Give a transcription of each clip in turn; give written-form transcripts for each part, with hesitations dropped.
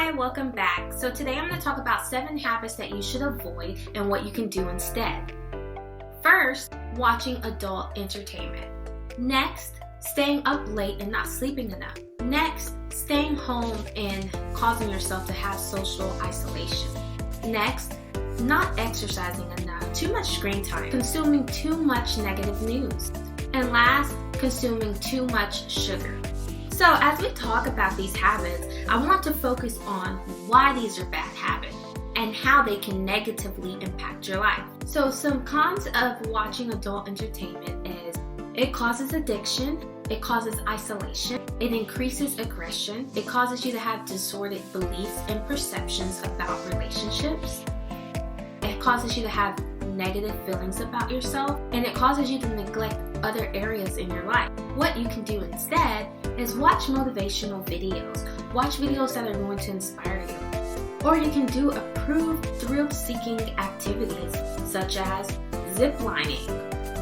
Hi, welcome back. So today I'm going to talk about 7 habits that you should avoid and what you can do instead. First, watching adult entertainment. Next, staying up late and not sleeping enough. Next, staying home and causing yourself to have social isolation. Next, not exercising enough, too much screen time, consuming too much negative news. And last, consuming too much sugar. So as we talk about these habits, I want to focus on why these are bad habits and how they can negatively impact your life. So some cons of watching adult entertainment is it causes addiction, it causes isolation, it increases aggression, it causes you to have distorted beliefs and perceptions about relationships, it causes you to have negative feelings about yourself, and it causes you to neglect other areas in your life. What you can do instead is watch motivational videos. Watch videos that are going to inspire you. Or you can do approved thrill-seeking activities such as zip lining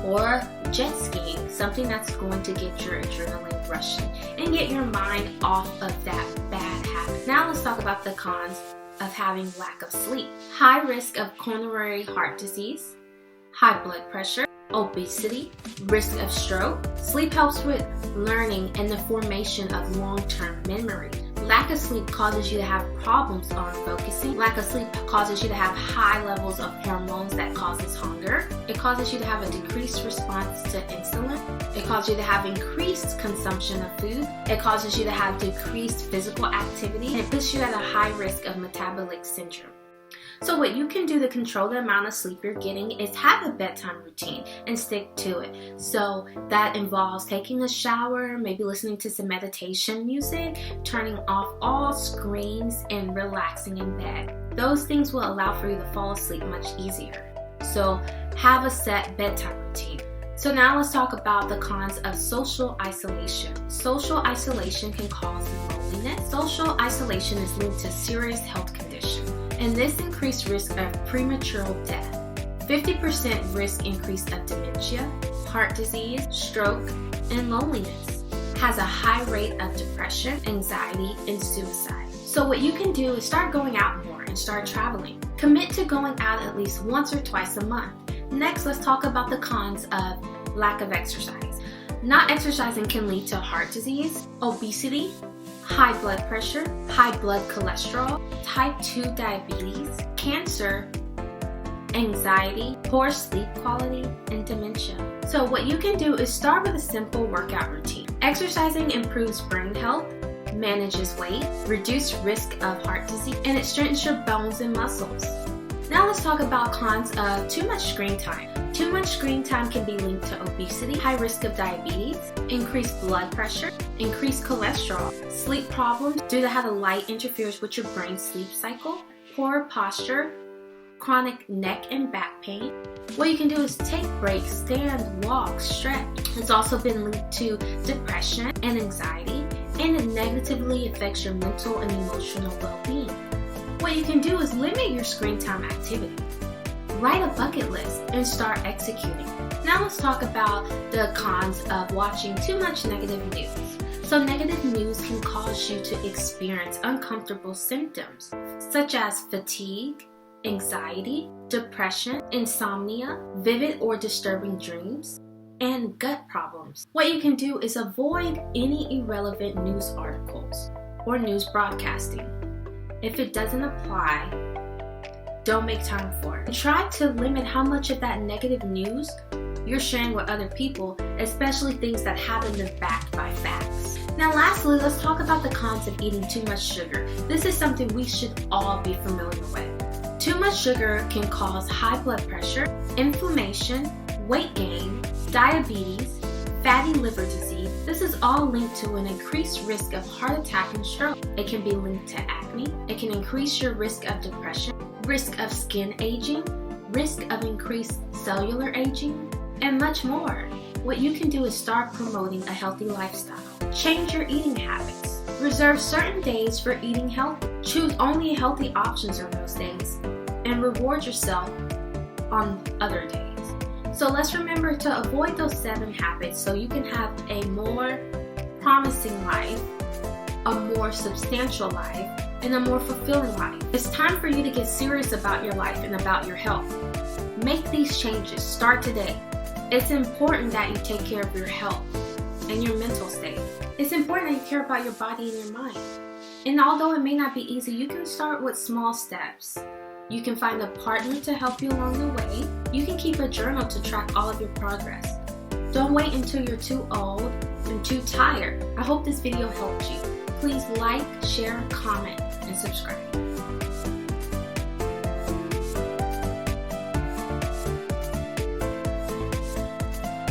or jet skiing, something that's going to get your adrenaline rushing and get your mind off of that bad habit. Now let's talk about the cons of having lack of sleep. High risk of coronary heart disease, high blood pressure, obesity, risk of stroke. Sleep helps with learning and the formation of long-term memory. Lack of sleep causes you to have problems on focusing. Lack of sleep causes you to have high levels of hormones that causes hunger. It causes you to have a decreased response to insulin. It causes you to have increased consumption of food. It causes you to have decreased physical activity. And it puts you at a high risk of metabolic syndrome. So what you can do to control the amount of sleep you're getting is have a bedtime routine and stick to it. So that involves taking a shower, maybe listening to some meditation music, turning off all screens, and relaxing in bed. Those things will allow for you to fall asleep much easier. So have a set bedtime routine. So now let's talk about the cons of social isolation. Social isolation can cause loneliness. Social isolation is linked to serious health conditions. And this increased risk of premature death, 50% risk increase of dementia, heart disease, stroke, and loneliness, has a high rate of depression, anxiety, and suicide. So what you can do is start going out more and start traveling. Commit to going out at least once or twice a month. Next, let's talk about the cons of lack of exercise. Not exercising can lead to heart disease, obesity, high blood pressure, high blood cholesterol, type 2 diabetes, cancer, anxiety, poor sleep quality, and dementia. So what you can do is start with a simple workout routine. Exercising improves brain health, manages weight, reduces risk of heart disease, and it strengthens your bones and muscles. Now let's talk about cons of too much screen time. Too much screen time can be linked to obesity, high risk of diabetes, increased blood pressure, increased cholesterol, sleep problems due to how the light interferes with your brain's sleep cycle, poor posture, chronic neck and back pain. What you can do is take breaks, stand, walk, stretch. It's also been linked to depression and anxiety, and it negatively affects your mental and emotional well-being. What you can do is limit your screen time activity. Write a bucket list and start executing. Now let's talk about the cons of watching too much negative news. So negative news can cause you to experience uncomfortable symptoms such as fatigue, anxiety, depression, insomnia, vivid or disturbing dreams, and gut problems. What you can do is avoid any irrelevant news articles or news broadcasting. If it doesn't apply, don't make time for it. Try to limit how much of that negative news you're sharing with other people, especially things that haven't been backed by facts. Now lastly, let's talk about the cons of eating too much sugar. This is something we should all be familiar with. Too much sugar can cause high blood pressure, inflammation, weight gain, diabetes, fatty liver disease. This is all linked to an increased risk of heart attack and stroke. It can be linked to acne. It can increase your risk of depression, risk of skin aging, risk of increased cellular aging, and much more. What you can do is start promoting a healthy lifestyle. Change your eating habits. Reserve certain days for eating healthy. Choose only healthy options on those days and reward yourself on other days. So let's remember to avoid those 7 habits so you can have a more promising life, a more substantial life, and a more fulfilling life. It's time for you to get serious about your life and about your health. Make these changes. Start today. It's important that you take care of your health and your mental state. It's important that you care about your body and your mind. And although it may not be easy, you can start with small steps. You can find a partner to help you along the way. You can keep a journal to track all of your progress. Don't wait until you're too old and too tired. I hope this video helped you. Please like, share, comment, and subscribe.